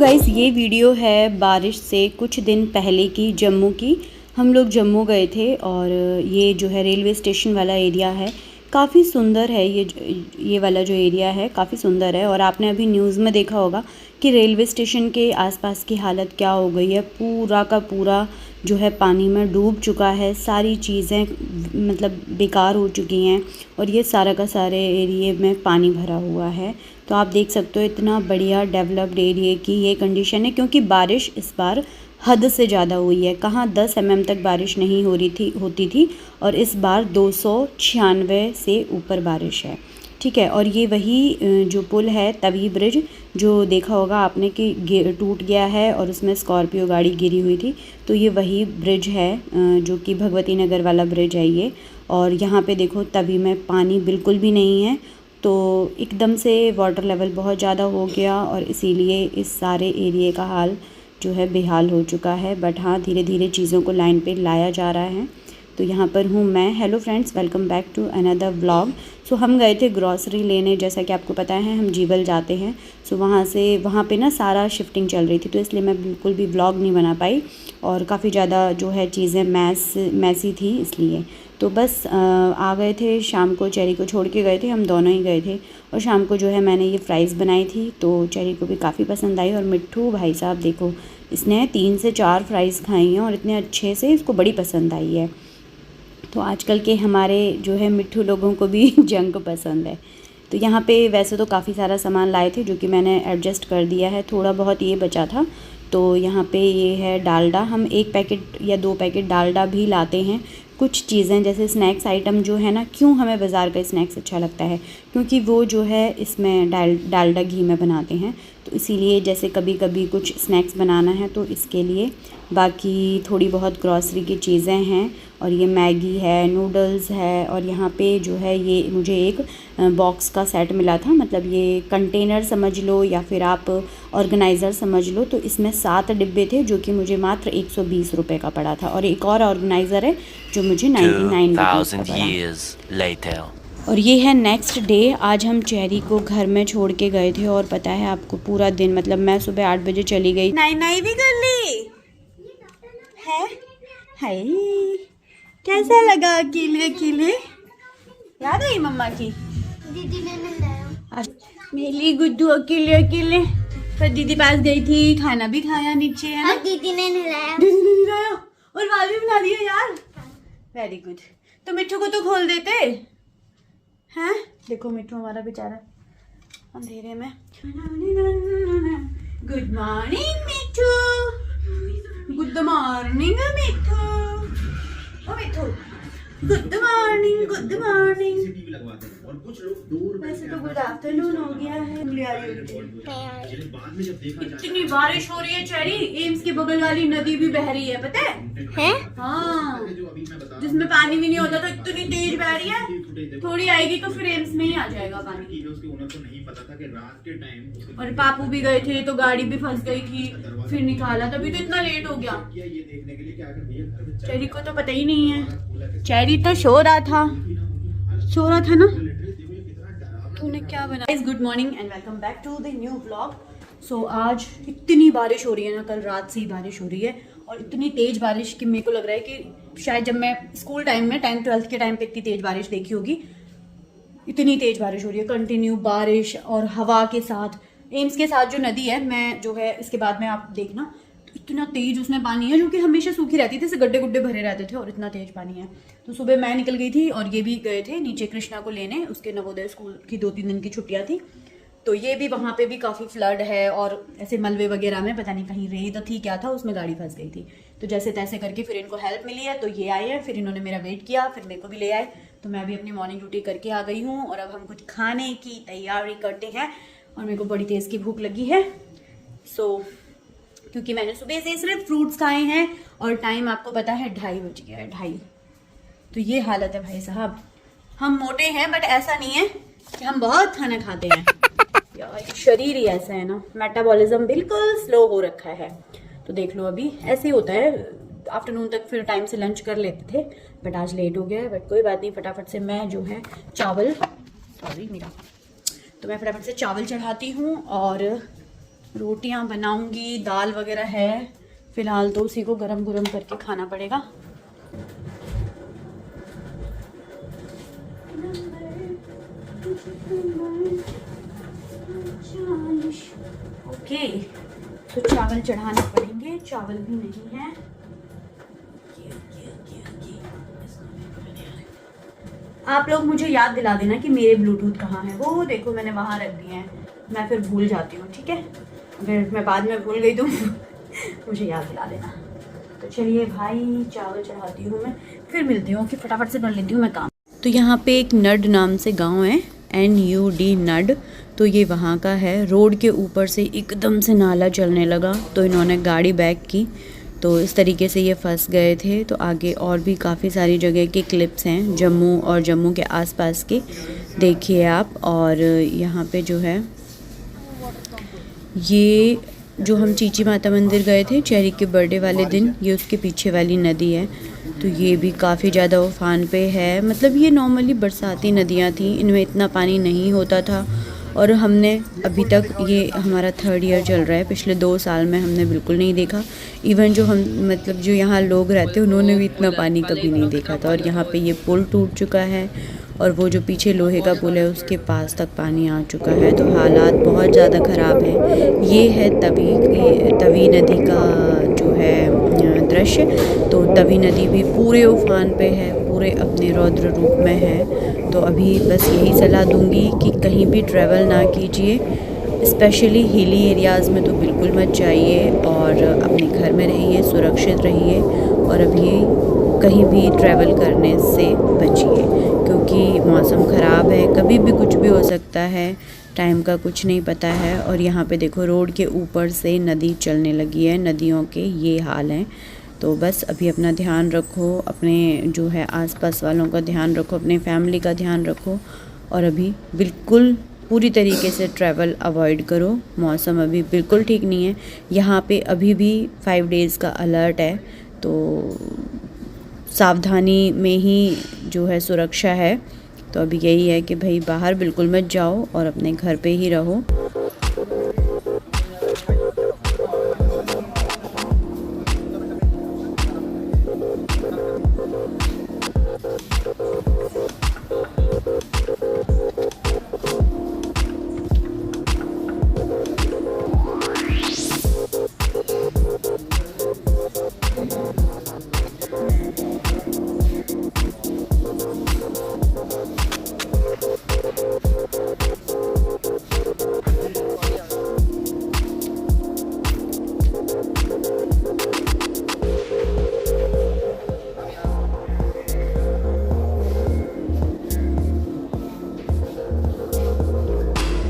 Guys, ये video है बारिश से कुछ दिन पहले की जम्मू की। हम लोग जम्मू गए थे और ये जो है रेलवे स्टेशन वाला एरिया है, काफ़ी सुंदर है। ये वाला जो एरिया है काफ़ी सुंदर है। और आपने अभी न्यूज़ में देखा होगा कि रेलवे स्टेशन के आसपास की हालत क्या हो गई है। पूरा का पूरा जो है पानी में डूब चुका है, सारी चीज़ें मतलब बेकार हो चुकी हैं और ये सारा का सारे एरिए में पानी भरा हुआ है। तो आप देख सकते हो इतना बढ़िया डेवलप्ड एरिया की ये कंडीशन है, क्योंकि बारिश इस बार हद से ज़्यादा हुई है। कहाँ 10 mm तक बारिश नहीं होती थी और इस बार 296 से ऊपर बारिश है। ठीक है। और ये वही जो पुल है तवी ब्रिज, जो देखा होगा आपने कि टूट गया है और उसमें स्कॉर्पियो गाड़ी गिरी हुई थी, तो ये वही ब्रिज है जो कि भगवती नगर वाला ब्रिज है ये। और यहाँ पे देखो तवी में पानी बिल्कुल भी नहीं है, तो एकदम से वाटर लेवल बहुत ज़्यादा हो गया और इसीलिए इस सारे एरिए का हाल जो है बेहाल हो चुका है। बट हाँ, धीरे धीरे चीज़ों को लाइन पे लाया जा रहा है। तो यहाँ पर हूँ मैं। Hello friends, welcome back to another vlog. So हम गए थे ग्रॉसरी लेने, जैसा कि आपको पता है हम जीवल जाते हैं। सो वहाँ पे ना सारा शिफ्टिंग चल रही थी, तो इसलिए मैं बिल्कुल भी व्लॉग नहीं बना पाई और काफ़ी ज़्यादा जो है चीज़ें मैसी थी इसलिए। तो बस आ गए थे शाम को, चेरी को छोड़ के गए थे, हम दोनों ही गए थे। और शाम को जो है मैंने ये फ्राइज़ बनाई थी, तो चेरी को भी काफ़ी पसंद आई। और मिट्ठू भाई साहब देखो, इसने 3 से 4 फ्राइज़ खाई हैं और इतने अच्छे से इसको बड़ी पसंद आई है। तो आजकल के हमारे जो है मिट्ठू लोगों को भी जंक पसंद है। तो यहाँ पे वैसे तो काफ़ी सारा सामान लाए थे जो कि मैंने एडजस्ट कर दिया है, थोड़ा बहुत ये बचा था। तो यहाँ पे ये है डालडा, हम 1 पैकेट या 2 पैकेट डालडा भी लाते हैं। कुछ चीज़ें जैसे स्नैक्स आइटम जो है ना, क्यों हमें बाज़ार का स्नैक्स अच्छा लगता है, क्योंकि वो जो है इसमें डालडा घी में बनाते हैं, तो इसीलिए जैसे कभी कभी कुछ स्नैक्स बनाना है तो इसके लिए। बाकी थोड़ी बहुत ग्रॉसरी की चीज़ें हैं और ये मैगी है, नूडल्स है। और यहाँ पे जो है ये मुझे एक बॉक्स का सेट मिला था, मतलब ये कंटेनर समझ लो या फिर आप ऑर्गेनाइज़र समझ लो। तो इसमें 7 डिब्बे थे जो कि मुझे मात्र 120 रुपये का पड़ा था। और एक और ऑर्गेनाइज़र है जो मुझे 99 रुपीज़ का पड़ा। और ये है नेक्स्ट डे। आज हम चेरी को घर में छोड़ के गए थे और पता है आपको पूरा दिन, मतलब मैं सुबह 8 बजे चली गई। नाई भी कर ली है। हाय, कैसा लगा अकेले अकेले? याद आई मम्मा की? दीदी ने नहलाया मेरी गुड्डू अकेले अकेले। फिर दीदी पास गई थी, खाना भी खाया नीचे, है ना? दीदी ने नहलाया। दीदी ने नहलाया और बाल भी बना दिया यार। Very good. तो मिट्ठू को तो खोल देते हैं। देखो मिट्ठू हमारा बेचारा अंधेरे में। गुड मॉर्निंग मिट्ठू, गुड मॉर्निंग मिट्ठू, ओ मिट्ठू, गुड मॉर्निंग, गुड मॉर्निंग। वैसे तो गुड आफ्टरनून हो गया है। इतनी बारिश हो रही है चेरी, एम्स के बगल वाली नदी भी बह रही है, पता है? हाँ, जिसमें पानी भी नहीं होता, तो इतनी तेज बह रही है। थोड़ी आएगी तो फिर एम्स में ही आ जाएगा पानी। और पापू भी गए थे तो गाड़ी भी फंस गई थी, फिर निकाला, तभी तो इतना लेट हो गया। चेरी को तो पता ही नहीं है। चेरी तो सो रहा था ना। तूने क्या बनाया? Good morning and welcome back to the new vlog. So आज इतनी बारिश हो रही है ना, कल रात से ही बारिश हो रही है और इतनी तेज बारिश कि मेरे को लग रहा है कि शायद जब मैं स्कूल टाइम में 10th 12th के टाइम पे इतनी तेज बारिश देखी होगी। इतनी तेज बारिश हो रही है, कंटिन्यू बारिश और हवा के साथ। एम्स के साथ जो नदी है, मैं जो है इसके बाद में आप देखना, इतना तेज उसमें पानी है, जो कि हमेशा सूखी रहती थी, गड्ढे गुड्ढे भरे रहते थे और इतना तेज पानी है। तो सुबह मैं निकल गई थी और ये भी गए थे नीचे कृष्णा को लेने, उसके नवोदय स्कूल की 2-3 दिन की छुट्टियां थी। तो ये भी वहाँ पे भी काफ़ी फ्लड है और ऐसे मलबे वगैरह में पता नहीं कहीं रेत थी क्या था, उसमें गाड़ी फंस गई थी। तो जैसे तैसे करके फिर इनको हेल्प मिली है, तो ये आए हैं, फिर इन्होंने मेरा वेट किया, फिर मेरे को भी ले आए। तो मैं भी अपनी मॉर्निंग ड्यूटी करके आ गई हूँ और अब हम कुछ खाने की तैयारी करते हैं। और मेरे को बड़ी तेज़ की भूख लगी है। क्योंकि मैंने सुबह से सिर्फ फ्रूट्स खाए हैं और टाइम आपको पता है 2:30 बज गया है, 2:30। तो ये हालत है भाई साहब। हम मोटे हैं बट ऐसा नहीं है कि हम बहुत खाना खाते हैं। यार शरीर ही ऐसा है ना, मेटाबॉलिज्म बिल्कुल स्लो हो रखा है। तो देख लो अभी ऐसे ही होता है, आफ्टरनून तक फिर टाइम से लंच कर लेते थे, बट आज लेट हो गया है। बट कोई बात नहीं, फटाफट से मैं जो है चावल, तो मैं फटाफट से चावल चढ़ाती हूँ और रोटियां बनाऊंगी, दाल वगैरह है फ़िलहाल, तो उसी को गरम गरम करके खाना पड़ेगा। ओके, तो चावल चढ़ाने पड़ेंगे, चावल भी नहीं है। आप लोग मुझे याद दिला देना कि मेरे ब्लूटूथ कहाँ है। वो देखो मैंने वहाँ रख दिए हैं, मैं फिर भूल जाती हूँ, ठीक है। अगर मैं बाद में भूल गई तो मुझे याद दिला देना। तो चलिए भाई, चावल चढ़ाती हूँ मैं, फिर मिलती हूँ, कि फटाफट से कर लेती हूँ मैं काम। तो यहाँ पे एक नड नाम से गांव है, NUD नड, तो ये वहाँ का है। रोड के ऊपर से एकदम से नाला चलने लगा, तो इन्होंने गाड़ी बैक की, तो इस तरीके से ये फंस गए थे। तो आगे और भी काफ़ी सारी जगह के क्लिप्स हैं, जम्मू और जम्मू के आसपास के, देखिए आप। और यहाँ पे जो है ये जो हम चीची माता मंदिर गए थे चेरी के बर्थडे वाले दिन, ये उसके पीछे वाली नदी है। तो ये भी काफ़ी ज़्यादा उफान पे है। मतलब ये नॉर्मली बरसाती नदियाँ थी, इनमें इतना पानी नहीं होता था। और हमने अभी तक, ये हमारा 3rd ईयर चल रहा है, पिछले 2 साल में हमने बिल्कुल नहीं देखा। इवन जो हम मतलब जो यहाँ लोग रहते हैं उन्होंने भी इतना पानी कभी नहीं देखा था। और यहाँ पे ये पुल टूट चुका है, और वो जो पीछे लोहे का पुल है उसके पास तक पानी आ चुका है। तो हालात बहुत ज़्यादा ख़राब हैं। ये है तवी नदी का जो है दृश्य। तो तवी नदी भी पूरे उफान पे है, पूरे अपने रौद्र रूप में है। तो अभी बस यही सलाह दूंगी कि कहीं भी ट्रैवल ना कीजिए, स्पेशली हिली एरियाज़ में तो बिल्कुल मत जाइए, और अपने घर में रहिए, सुरक्षित रहिए। और अभी कहीं भी ट्रैवल करने से बचिए, क्योंकि मौसम ख़राब है, कभी भी कुछ भी हो सकता है, टाइम का कुछ नहीं पता है। और यहाँ पे देखो रोड के ऊपर से नदी चलने लगी है, नदियों के ये हाल हैं। तो बस अभी अपना ध्यान रखो, अपने जो है आसपास वालों का ध्यान रखो, अपने फैमिली का ध्यान रखो, और अभी बिल्कुल पूरी तरीके से ट्रैवल अवॉइड करो। मौसम अभी बिल्कुल ठीक नहीं है। यहाँ पे अभी भी 5 डेज़ का अलर्ट है, तो सावधानी में ही जो है सुरक्षा है। तो अभी यही है कि भाई बाहर बिल्कुल मत जाओ और अपने घर पे ही रहो।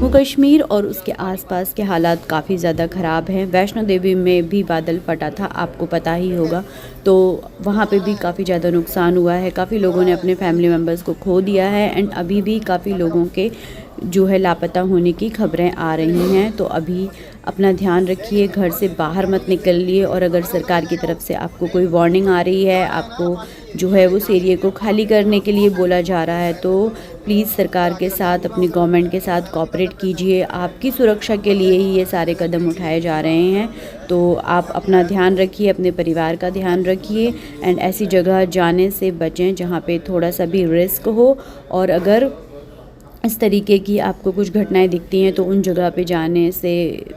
जम्मू कश्मीर और उसके आसपास के हालात काफ़ी ज़्यादा ख़राब हैं। वैष्णो देवी में भी बादल फटा था, आपको पता ही होगा, तो वहाँ पे भी काफ़ी ज़्यादा नुकसान हुआ है। काफ़ी लोगों ने अपने फैमिली मेम्बर्स को खो दिया है, एंड अभी भी काफ़ी लोगों के जो है लापता होने की खबरें आ रही हैं। तो अभी अपना ध्यान रखिए, घर से बाहर मत निकलिए। और अगर सरकार की तरफ से आपको कोई वार्निंग आ रही है, आपको जो है उस एरिया को खाली करने के लिए बोला जा रहा है, तो प्लीज़ सरकार के साथ, अपनी गवर्नमेंट के साथ कोऑपरेट कीजिए। आपकी सुरक्षा के लिए ही ये सारे कदम उठाए जा रहे हैं। तो आप अपना ध्यान रखिए, अपने परिवार का ध्यान रखिए, एंड ऐसी जगह जाने से बचें जहाँ पे थोड़ा सा भी रिस्क हो। और अगर इस तरीके की आपको कुछ घटनाएं दिखती हैं तो उन जगह पे जाने से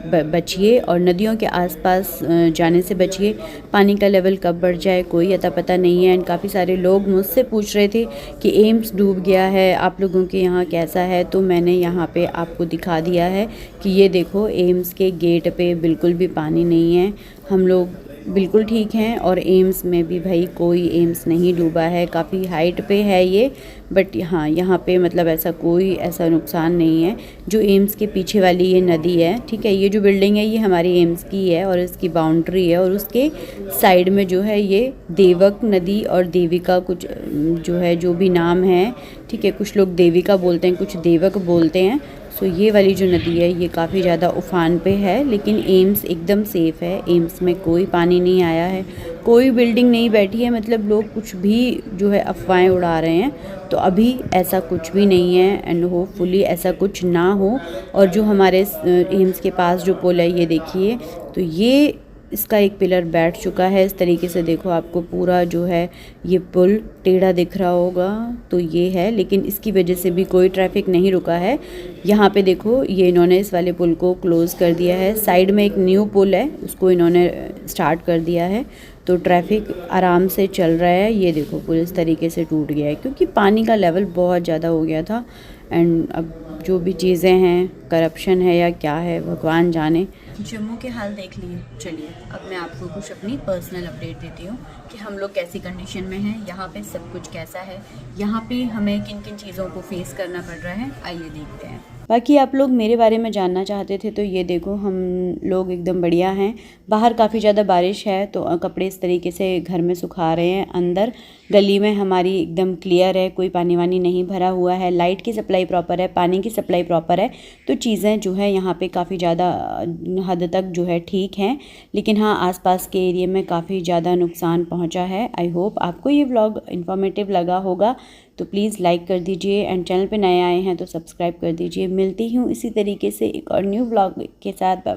बचिए, और नदियों के आसपास जाने से बचिए। पानी का लेवल कब बढ़ जाए कोई अता पता नहीं है। एंड काफ़ी सारे लोग मुझसे पूछ रहे थे कि एम्स डूब गया है, आप लोगों के यहाँ कैसा है। तो मैंने यहाँ पे आपको दिखा दिया है कि ये देखो, एम्स के गेट पे बिल्कुल भी पानी नहीं है, हम लोग बिल्कुल ठीक हैं। और एम्स में भी भाई कोई एम्स नहीं डूबा है, काफ़ी हाइट पे है ये, बट हाँ यहाँ पे मतलब ऐसा कोई ऐसा नुकसान नहीं है। जो एम्स के पीछे वाली ये नदी है, ठीक है, ये जो बिल्डिंग है ये हमारी एम्स की है और इसकी बाउंड्री है, और उसके साइड में जो है ये देवक नदी और देविका कुछ जो है, जो भी नाम है, ठीक है, कुछ लोग देविका बोलते हैं, कुछ देवक बोलते हैं। सो ये वाली जो नदी है ये काफ़ी ज़्यादा उफान पे है, लेकिन एम्स एकदम सेफ़ है। एम्स में कोई पानी नहीं आया है, कोई बिल्डिंग नहीं बैठी है, मतलब लोग कुछ भी जो है अफवाहें उड़ा रहे हैं। तो अभी ऐसा कुछ भी नहीं है एंड होपफुली ऐसा कुछ ना हो। और जो हमारे एम्स के पास जो पुल है ये देखिए, तो ये इसका एक पिलर बैठ चुका है इस तरीके से। देखो आपको पूरा जो है ये पुल टेढ़ा दिख रहा होगा, तो ये है, लेकिन इसकी वजह से भी कोई ट्रैफिक नहीं रुका है। यहाँ पे देखो ये इन्होंने इस वाले पुल को क्लोज़ कर दिया है। साइड में एक न्यू पुल है, उसको इन्होंने स्टार्ट कर दिया है, तो ट्रैफिक आराम से चल रहा है। ये देखो पुल इस तरीके से टूट गया है क्योंकि पानी का लेवल बहुत ज़्यादा हो गया था। एंड अब जो भी चीज़ें हैं, करप्शन है या क्या है भगवान जाने। जम्मू के हाल देख लिए, चलिए अब मैं आपको कुछ अपनी पर्सनल अपडेट देती हूँ कि हम लोग कैसी कंडीशन में हैं, यहाँ पे सब कुछ कैसा है, यहाँ पे हमें किन किन चीज़ों को फेस करना पड़ रहा है, आइए देखते हैं। बाकी आप लोग मेरे बारे में जानना चाहते थे तो ये देखो हम लोग एकदम बढ़िया हैं। बाहर काफ़ी ज़्यादा बारिश है तो कपड़े इस तरीके से घर में सुखा रहे हैं। अंदर गली में हमारी एकदम क्लियर है, कोई पानी वानी नहीं भरा हुआ है, लाइट की सप्लाई प्रॉपर है, पानी की सप्लाई प्रॉपर है। तो चीज़ें जो है यहाँ पे काफ़ी ज़्यादा हद तक जो है ठीक हैं, लेकिन हाँ आसपास के एरिया में काफ़ी ज़्यादा नुकसान पहुँचा है। आई होप आपको ये व्लॉग इन्फॉर्मेटिव लगा होगा, तो प्लीज़ लाइक कर दीजिए एंड चैनल पे नए आए हैं तो सब्सक्राइब कर दीजिए। मिलती हूँ इसी तरीके से एक और न्यू व्लॉग के साथ।